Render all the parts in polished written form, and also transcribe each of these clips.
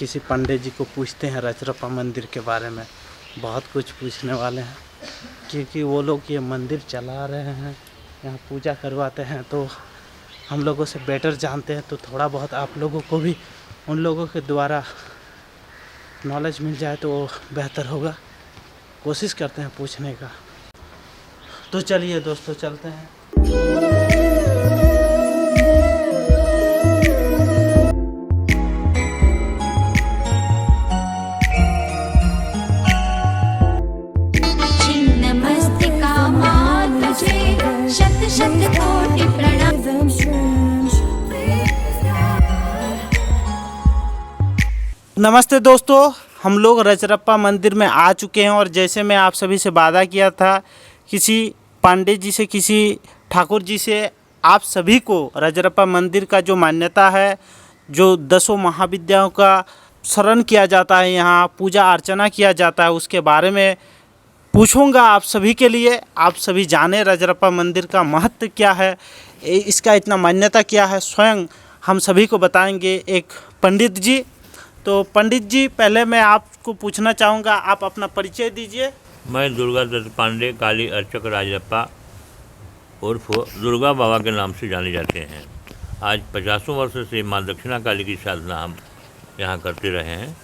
किसी पंडित जी को पूछते हैं रजरप्पा मंदिर के बारे में। बहुत कुछ पूछने वाले हैं क्योंकि वो लोग ये मंदिर चला रहे हैं, यहाँ पूजा करवाते हैं, तो हम लोगों से बेटर जानते हैं। तो थोड़ा बहुत आप लोगों को भी उन लोगों के द्वारा नॉलेज मिल जाए तो बेहतर होगा। कोशिश करते हैं पूछने का। तो चलिए दोस्तों चलते हैं। नमस्ते दोस्तों, हम लोग रजरप्पा मंदिर में आ चुके हैं और जैसे मैं आप सभी से वादा किया था, किसी पंडित जी से, किसी ठाकुर जी से आप सभी को रजरप्पा मंदिर का जो मान्यता है, जो 10 महाविद्याओं का शरण किया जाता है, यहाँ पूजा अर्चना किया जाता है, उसके बारे में पूछूंगा आप सभी के लिए। आप सभी जाने रजरप्पा मंदिर का महत्व क्या है, इसका इतना मान्यता क्या है, स्वयं हम सभी को बताएंगे एक पंडित जी। तो पंडित जी, पहले मैं आपको पूछना चाहूँगा, आप अपना परिचय दीजिए। मैं दुर्गा दत्त पांडे, काली अर्चक राजरप्पा उर्फ दुर्गा बाबा के नाम से जाने जाते हैं। आज 50 वर्ष से माँ दक्षिणा काली की साधना हम यहाँ करते रहे हैं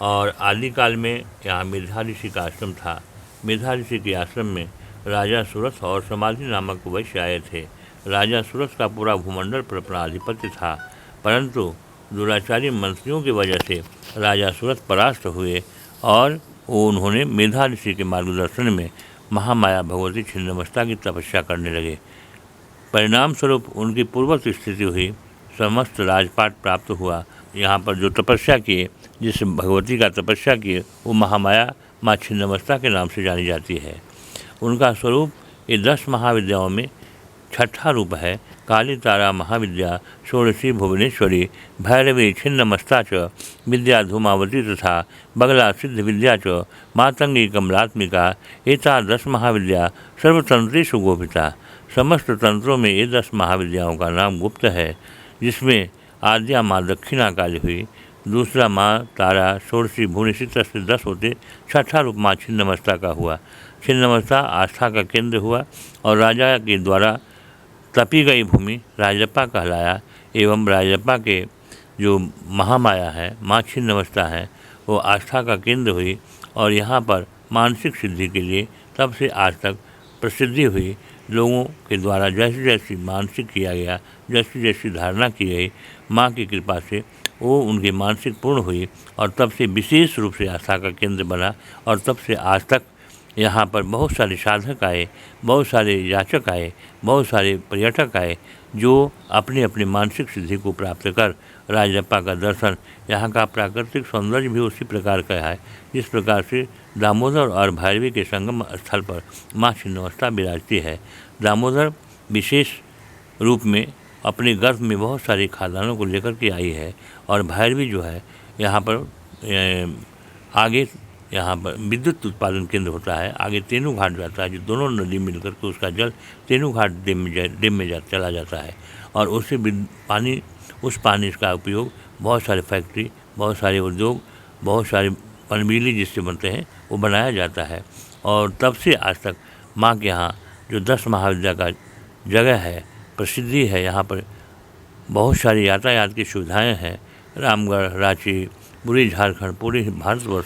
और आदिकाल में यहाँ मेधा ऋषि का आश्रम था। मेधा ऋषि के आश्रम में राजा सुरथ और समाधि नामक वैश्य आए थे। राजा सुरथ का पूरा भूमंडल पर अपना आधिपत्य था, परंतु दुराचारी मंत्रियों की वजह से राजा सूरत परास्त हुए और उन्होंने मेधा ऋषि के मार्गदर्शन में महामाया भगवती छिन्नमस्ता की तपस्या करने लगे। परिणाम स्वरूप उनकी पूर्वत स्थिति हुई, समस्त राजपाट प्राप्त हुआ। यहाँ पर जो तपस्या किए, जिस भगवती का तपस्या किए, वो महामाया माँ छिन्नमस्ता के नाम से जानी जाती है। उनका स्वरूप ये 10 महाविद्याओं में छठा रूप है। काली तारा महाविद्या, षोडशी भुवनेश्वरी, भैरवी छिन्नमस्ता च, विद्या धूमावती तथा बगला सिद्ध विद्या च, मातंगी कमलात्मिका, एता 10 महाविद्या सर्वतंत्रेषु गोपिता। समस्त तंत्रों में ये 10 महाविद्याओं का नाम गुप्त है, जिसमें आद्या माँ दक्षिणा काली हुई, दूसरा माँ तारा, षोडशी भुवनेश्वरी तथा 10 होते, छठा रूप माँ छिन्नमस्ता का हुआ। छिन्नमस्ता आस्था का केंद्र हुआ और राजा के द्वारा तपी गई भूमि राजरप्पा कहलाया। एवं राजरप्पा के जो महामाया है, माँ छिन्नमस्ता है, वो आस्था का केंद्र हुई और यहाँ पर मानसिक सिद्धि के लिए तब से आज तक प्रसिद्धि हुई। लोगों के द्वारा जैसी जैसी मानसिक किया गया, जैसी जैसी धारणा की गई, माँ की कृपा से वो उनकी मानसिक पूर्ण हुई और तब से विशेष रूप से आस्था का केंद्र बना और तब से आज तक यहाँ पर बहुत सारे साधक आए, बहुत सारे याचक आए, बहुत सारे पर्यटक आए, जो अपनी अपनी मानसिक सिद्धि को प्राप्त कर राजरप्पा का दर्शन, यहाँ का प्राकृतिक सौंदर्य भी उसी प्रकार का है जिस प्रकार से दामोदर और भैरवी के संगम स्थल पर माँ छिन्नमस्ता विराजती है। दामोदर विशेष रूप में अपने गर्भ में बहुत सारी खादानों को लेकर के आई है और भैरवी जो है यहाँ पर आगे यहाँ पर विद्युत उत्पादन केंद्र होता है। आगे तेनू घाट जाता है, जो दोनों नदी मिलकर के उसका जल तेनू घाट डैम में चला जाता है और उससे पानी, उस पानी का उपयोग बहुत सारे फैक्ट्री, बहुत सारे उद्योग, बहुत सारे पनबिजली जिससे बनते हैं वो बनाया जाता है। और तब से आज तक माँ के यहाँ जो 10 महाविद्या का जगह है, प्रसिद्धि है। यहाँ पर बहुत सारी यातायात की सुविधाएँ हैं। रामगढ़, रांची, पूरी झारखंड, पूरे भारतवर्ष,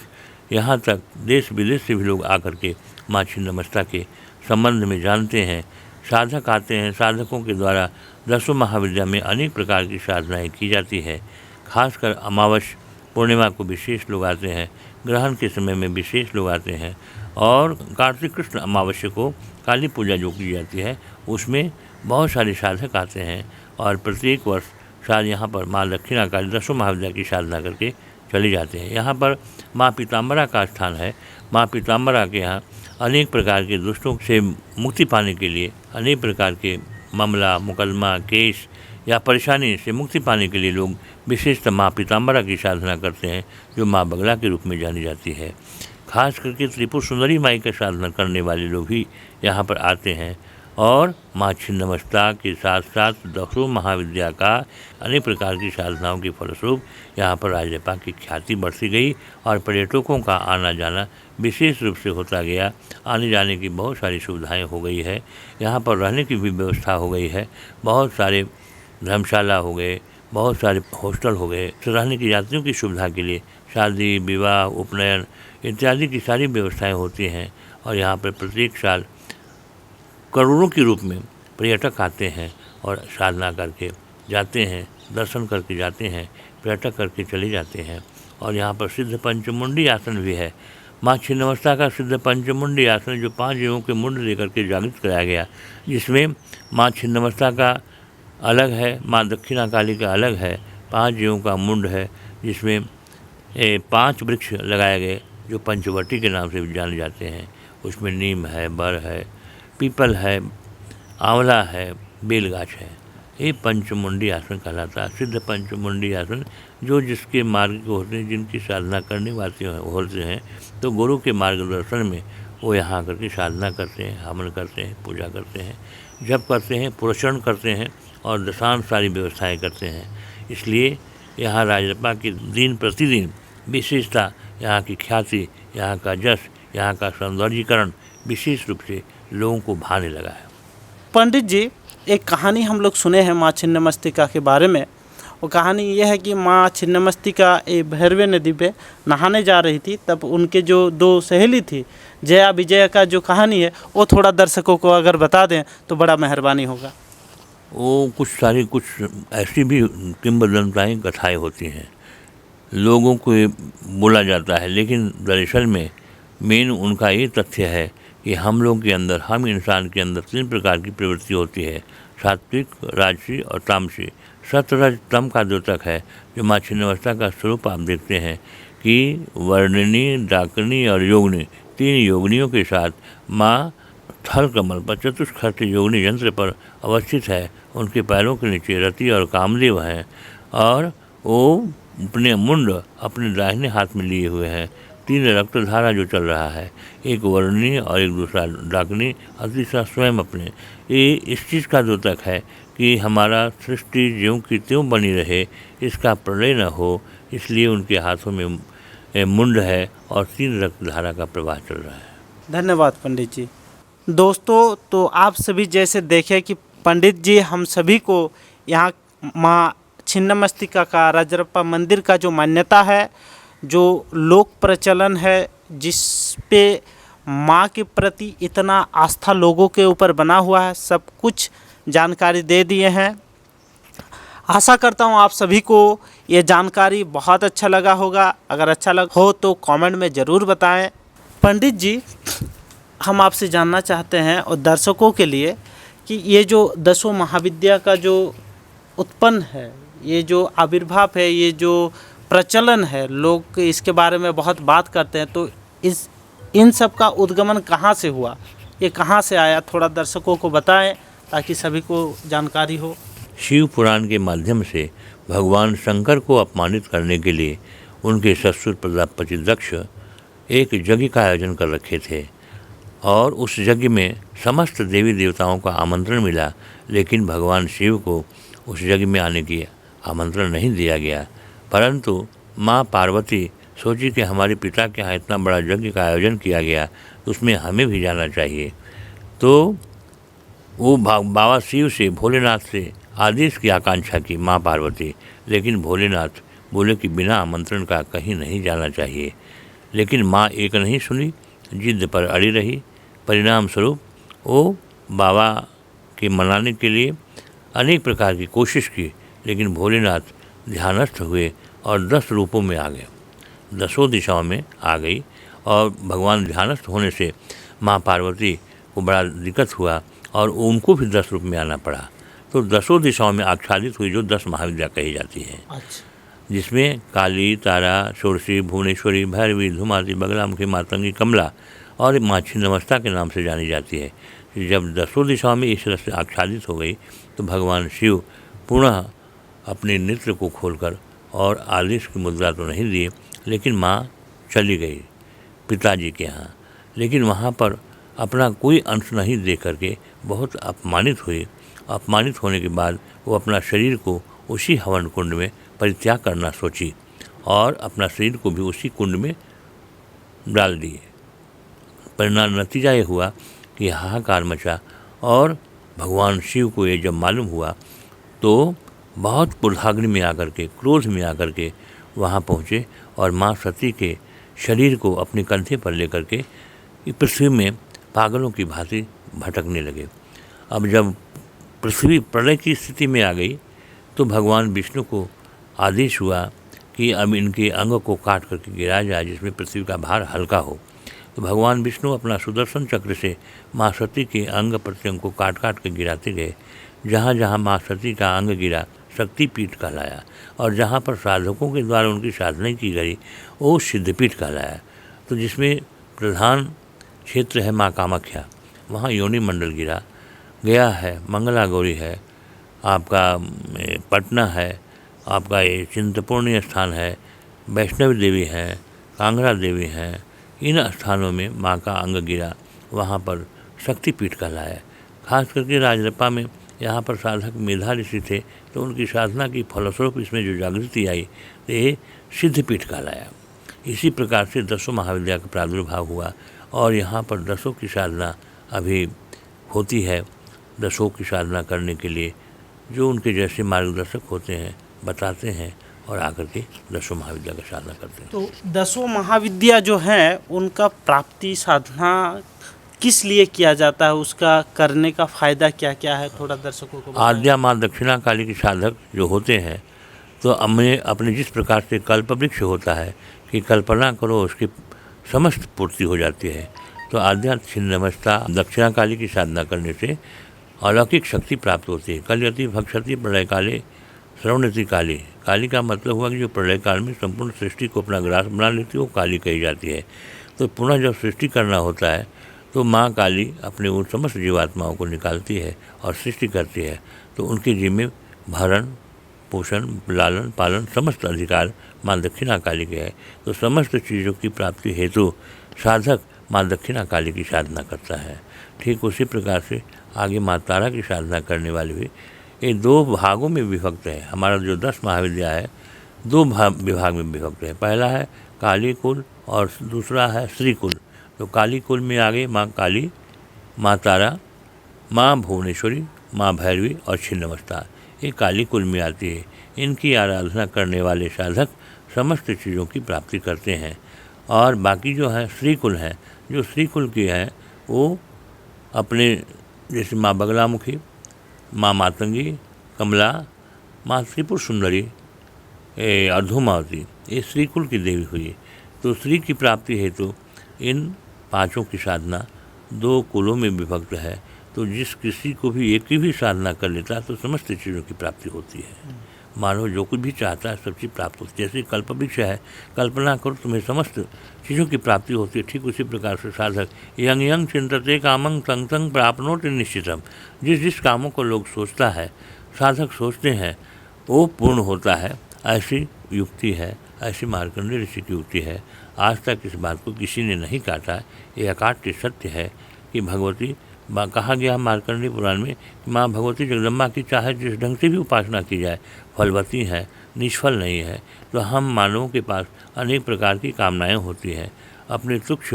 यहाँ तक देश विदेश से भी लोग आकर के माँ छिन्नमस्ता के संबंध में जानते हैं। साधक आते हैं, साधकों के द्वारा 10 महाविद्या में अनेक प्रकार की साधनाएँ की जाती है। खासकर अमावस्या पूर्णिमा को विशेष लोग आते हैं, ग्रहण के समय में विशेष लोग आते हैं और कार्तिक कृष्ण अमावस्या को काली पूजा जो की जाती है उसमें बहुत सारे साधक आते हैं और प्रत्येक वर्ष शायद यहाँ पर माँ दक्षिणा काली 10 महाविद्या की साधना करके चले जाते हैं। यहाँ पर माँ पीताम्बरा का स्थान है। माँ पीताम्बरा के यहाँ अनेक प्रकार के दुष्टों से मुक्ति पाने के लिए, अनेक प्रकार के मामला, मुकदमा, केस या परेशानी से मुक्ति पाने के लिए लोग विशेषतः माँ पीताम्बरा की साधना करते हैं, जो माँ बगला के रूप में जानी जाती है। खास करके त्रिपुर सुंदरी माई का साधना करने वाले लोग ही यहाँ पर आते हैं और माँ छिन्नमस्ता के साथ साथ दसों महाविद्या का अनेक प्रकार की साधनाओं के फलस्वरूप यहाँ पर राजरप्पा की ख्याति बढ़ती गई और पर्यटकों का आना जाना विशेष रूप से होता गया। आने जाने की बहुत सारी सुविधाएं हो गई है, यहाँ पर रहने की भी व्यवस्था हो गई है, बहुत सारे धर्मशाला हो गए, बहुत सारे हॉस्टल हो गए। तो रहने की यात्रियों की सुविधा के लिए शादी विवाह उपनयन इत्यादि की सारी व्यवस्थाएं होती हैं और यहाँ पर प्रत्येक साल करोड़ों के रूप में पर्यटक आते हैं और साधना करके जाते हैं, दर्शन करके जाते हैं, पर्यटक करके चले जाते हैं। और यहाँ पर सिद्ध पंचमुंडी आसन भी है। माँ छिन्नमस्ता का सिद्ध पंचमुंडी आसन जो 5 जीवों के मुंड लेकर के जागृत कराया गया, जिसमें माँ छिन्नमस्ता का अलग है, माँ दक्षिणा काली का अलग है, 5 जीवों का मुंड है, जिसमें 5 वृक्ष लगाए गए जो पंचवटी के नाम से जाने जाते हैं। उसमें नीम है, बर है, पीपल है, आंवला है, बेलगाछ है। ये पंचमुंडी आसन कहलाता है। सिद्ध पंचमुंडी आसन जो जिसके मार्ग के होते हैं, जिनकी साधना करने वाले होते हैं, तो गुरु के मार्गदर्शन में वो यहाँ आकर के साधना करते हैं, हवन करते हैं, पूजा करते हैं, जप करते हैं, पुरस्करण करते हैं और दशांश सारी व्यवस्थाएं करते हैं। इसलिए यहाँ राजरप्पा की दिन प्रतिदिन विशेषता, यहाँ की ख्याति, यहाँ का जश, यहाँ का सौंदर्यीकरण विशेष रूप से लोगों को भाने लगा है। पंडित जी, एक कहानी हम लोग सुने हैं माँ छिन्नमस्तिका के बारे में। वो कहानी ये है कि माँ छिन्नमस्तिका भैरवे नदी पे नहाने जा रही थी, तब उनके जो 2 सहेली थी, जया विजया का जो कहानी है वो थोड़ा दर्शकों को अगर बता दें तो बड़ा मेहरबानी होगा। वो कुछ ऐसी भी किंवदंताएँ कथाएँ होती हैं, लोगों को ये बोला जाता है, लेकिन दरअसल में मेन उनका ये तथ्य है कि हम लोग के अंदर, हम इंसान के अंदर 3 प्रकार की प्रवृत्ति होती है, सात्विक, राजसी और तामसी। सत्वरज तम का द्योतक है जो माँ छिन्नमस्ता का स्वरूप आप देखते हैं कि वर्णिनी, डाकिनी और योगिनी 3 योगिनियों के साथ माँ थल कमल पर चतुष्खर्त योगिनी यंत्र पर अवस्थित है। उनके पैरों के नीचे रति और कामदेव हैं और वो अपने मुंड अपने दाहिने हाथ में लिए हुए हैं। 3 रक्तधारा जो चल रहा है, एक वर्णी और एक दूसरा डाकिनी और तीसरा स्वयं अपने। ये इस चीज़ का द्योतक है कि हमारा सृष्टि ज्यों की त्यों बनी रहे, इसका प्रलय न हो, इसलिए उनके हाथों में मुंड है और 3 रक्तधारा का प्रवाह चल रहा है। धन्यवाद पंडित जी। दोस्तों, तो आप सभी जैसे देखें कि पंडित जी हम सभी को यहाँ माँ छिन्नमस्तिका का, राजरप्पा मंदिर का जो मान्यता है, जो लोक प्रचलन है, जिस पे माँ के प्रति इतना आस्था लोगों के ऊपर बना हुआ है, सब कुछ जानकारी दे दिए हैं। आशा करता हूँ आप सभी को ये जानकारी बहुत अच्छा लगा होगा। अगर अच्छा लगा हो तो कमेंट में ज़रूर बताएं। पंडित जी, हम आपसे जानना चाहते हैं और दर्शकों के लिए कि ये जो दसों महाविद्या का जो उत्पन्न है, ये जो आविर्भाव है, ये जो प्रचलन है, लोग इसके बारे में बहुत बात करते हैं, तो इन सब का उद्गमन कहाँ से हुआ, ये कहाँ से आया, थोड़ा दर्शकों को बताएं ताकि सभी को जानकारी हो। शिव पुराण के माध्यम से भगवान शंकर को अपमानित करने के लिए उनके ससुर प्रजापति दक्ष एक यज्ञ का आयोजन कर रखे थे और उस यज्ञ में समस्त देवी देवताओं का आमंत्रण मिला, लेकिन भगवान शिव को उस यज्ञ में आने की आमंत्रण नहीं दिया गया। परंतु माँ पार्वती सोची कि हमारे पिता के यहाँ इतना बड़ा यज्ञ का आयोजन किया गया, तो उसमें हमें भी जाना चाहिए। तो वो बाबा शिव से, भोलेनाथ से आदेश की आकांक्षा की माँ पार्वती, लेकिन भोलेनाथ बोले कि बिना आमंत्रण का कहीं नहीं जाना चाहिए। लेकिन माँ एक नहीं सुनी, जिद पर अड़ी रही। परिणाम स्वरूप वो बाबा के मनाने के लिए अनेक प्रकार की कोशिश की, लेकिन भोलेनाथ ध्यानस्थ हुए और 10 रूपों में आ गए, 10 दिशाओं में आ गई। और भगवान ध्यानस्थ होने से माँ पार्वती को बड़ा दिक्कत हुआ और उनको भी 10 रूप में आना पड़ा। तो 10 दिशाओं में आच्छादित हुई जो 10 महाविद्या कही जाती है, जिसमें काली, तारा, षोडशी, भुवनेश्वरी, भैरवी, धूमावती, बगलामुखी, मातंगी, कमला और माँ छिन्नमस्ता के नाम से जानी जाती है। जब 10 दिशाओं में इस तरह से आच्छादित हो गई तो भगवान शिव पुनः अपने नेत्र को खोलकर, और आदेश की मुद्रा तो नहीं दिए, लेकिन माँ चली गई पिताजी के यहाँ। लेकिन वहाँ पर अपना कोई अंश नहीं दे करके बहुत अपमानित हुई। अपमानित होने के बाद वो अपना शरीर को उसी हवन कुंड में परित्याग करना सोची और अपना शरीर को भी उसी कुंड में डाल दिए। परिणाम नतीजा ये हुआ कि हाहाकार मचा और भगवान शिव को ये जब मालूम हुआ तो बहुत क्रोधाग्नि में आकर के, क्रोध में आकर के वहाँ पहुँचे और माँ सती के शरीर को अपने कंधे पर लेकर के पृथ्वी में पागलों की भांति भटकने लगे। अब जब पृथ्वी प्रलय की स्थिति में आ गई तो भगवान विष्णु को आदेश हुआ कि अब इनके अंग को काट करके गिराया जाए जिसमें पृथ्वी का भार हल्का हो। तो भगवान विष्णु अपना सुदर्शन चक्र से माँ सती के अंग प्रत्यंग को काट काट के गिराते गए। जहाँ जहाँ माँ सती का अंग गिरा शक्तिपीठ कहलाया और जहाँ पर साधकों के द्वारा उनकी साधना की गई वो सिद्धपीठ कहलाया। तो जिसमें प्रधान क्षेत्र है माँ कामाख्या, वहाँ योनि मंडल गिरा गया है, मंगला गौरी है, आपका पटना है, आपका ये चिंतपूर्णी स्थान है, वैष्णवी देवी है, कांगड़ा देवी हैं। इन स्थानों में माँ का अंग गिरा, वहाँ पर शक्तिपीठ कहलाया। खास करके राजरप्पा में यहाँ पर साधक मेधा ऋषि थे तो उनकी साधना की फलस्वरूप इसमें जो जागृति आई तो ये सिद्धपीठ कहलाया। इसी प्रकार से दसों महाविद्या का प्रादुर्भाव हुआ और यहाँ पर दसों की साधना अभी होती है। दसों की साधना करने के लिए जो उनके जैसे मार्गदर्शक होते हैं बताते हैं और आकर के दसों महाविद्या का साधना करते हैं। तो दसों महाविद्या जो हैं उनका प्राप्ति साधना किस लिए किया जाता है, उसका करने का फ़ायदा क्या क्या है, थोड़ा दर्शकों को बताएं। आद्या माँ दक्षिणा काली के साधक जो होते हैं तो हमें अपने जिस प्रकार से कल्प वृक्ष होता है कि कल्पना करो उसकी समस्त पूर्ति हो जाती है, तो आद्या छिन्नमस्ता दक्षिणा काली की साधना करने से अलौकिक शक्ति प्राप्त होती है। कलयति भक्षति प्रलय काले श्रवणति काली। काली का मतलब हुआ कि जो प्रलय काल में संपूर्ण सृष्टि को अपना ग्रास बना लेती है वो काली कही जाती है। तो पुनः जब सृष्टि करना होता है तो माँ काली अपने उन समस्त जीवात्माओं को निकालती है और सृष्टि करती है। तो उनके जिम्मे भरण पोषण लालन पालन समस्त अधिकार माँ दक्षिणा काली के है। तो समस्त चीज़ों की प्राप्ति हेतु साधक माँ दक्षिणा काली की साधना करता है। ठीक उसी प्रकार से आगे माँ तारा की साधना करने वाले भी ये दो भागों में विभक्त है। हमारा जो 10 महाविद्या है दो विभाग में विभक्त है। पहला है काली कुल और दूसरा है श्री कुल। तो काली कुल में आ गई माँ काली, माँ तारा, माँ भुवनेश्वरी, माँ भैरवी और छिन्नमस्ता, ये काली कुल में आती है। इनकी आराधना करने वाले साधक समस्त चीज़ों की प्राप्ति करते हैं। और बाकी जो है श्री कुल हैं, जो श्री कुल की हैं वो अपने जैसे माँ बगलामुखी, माँ मातंगी, कमला, माँ त्रिपुर सुंदरी, अर्धुमावती, ये श्री कुल की देवी हुई। तो श्री की प्राप्ति हेतु इन पांचों की साधना 2 कुलों में विभक्त है। तो जिस किसी को भी एक की भी साधना कर लेता है तो समस्त चीज़ों की प्राप्ति होती है। मानव जो कुछ भी चाहता है सब चीज़ प्राप्त होती है। जैसे कल्पवृक्ष है, कल्पना करो तुम्हें समस्त चीज़ों की प्राप्ति होती है। ठीक उसी प्रकार से साधक यंग यंग चिंतते कामंग तंग तंग प्राप्नोति निश्चितम, जिस जिस कामों को लोग सोचता है साधक सोचते हैं वो पूर्ण होता है। ऐसी युक्ति है, ऐसी मार्कंडेय ऋषि की युक्ति है। आज तक इस बात को किसी ने नहीं काटा। ये अकाट्य सत्य है कि भगवती कहा गया मार्कंडेय पुराण में कि माँ भगवती जगदम्बा की चाहे जिस ढंग से भी उपासना की जाए फलवती है, निष्फल नहीं है। तो हम मानवों के पास अनेक प्रकार की कामनाएं होती हैं। अपने तुच्छ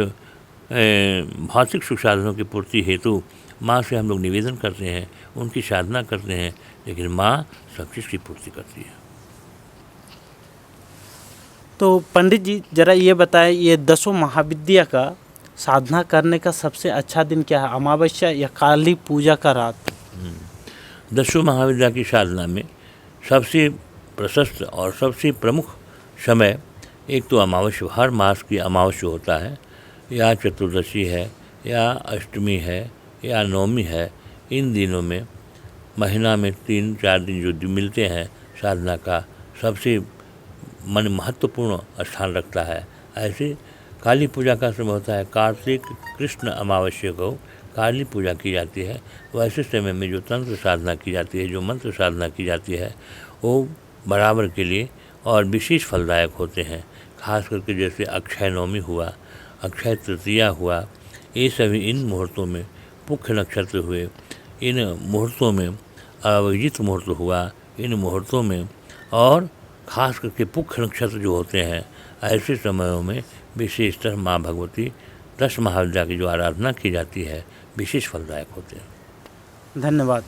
भौतिक सुख साधनों की पूर्ति हेतु माँ से हम लोग निवेदन करते हैं, उनकी साधना करते हैं, लेकिन माँ सब चीज़ की पूर्ति करती है। तो पंडित जी जरा ये बताएं, ये दसों महाविद्या का साधना करने का सबसे अच्छा दिन क्या है, अमावस्या या काली पूजा का रात? दसों महाविद्या की साधना में सबसे प्रशस्त और सबसे प्रमुख समय एक तो अमावस्या, हर मास की अमावस्या होता है, या चतुर्दशी है, या अष्टमी है, या नवमी है। इन दिनों में महीना में 3-4 दिन जो मिलते हैं साधना का सबसे मन महत्वपूर्ण स्थान रखता है। ऐसे काली पूजा का समय होता है, कार्तिक कृष्ण अमावस्या को काली पूजा की जाती है। वैसे समय में जो तंत्र साधना की जाती है, जो मंत्र साधना की जाती है वो बराबर के लिए और विशेष फलदायक होते हैं। खास करके जैसे अक्षय नवमी हुआ, अक्षय तृतीया हुआ, ये सभी इन मुहूर्तों में मुख्य नक्षत्र हुए। इन मुहूर्तों में अभिजीत मुहूर्त हुआ इन मुहूर्तों में, और ख़ास करके मुख्य नक्षत्र जो होते हैं ऐसे समयों में विशेषतः माँ भगवती 10 महाविद्या की जो आराधना की जाती है विशेष फलदायक होते हैं। धन्यवाद।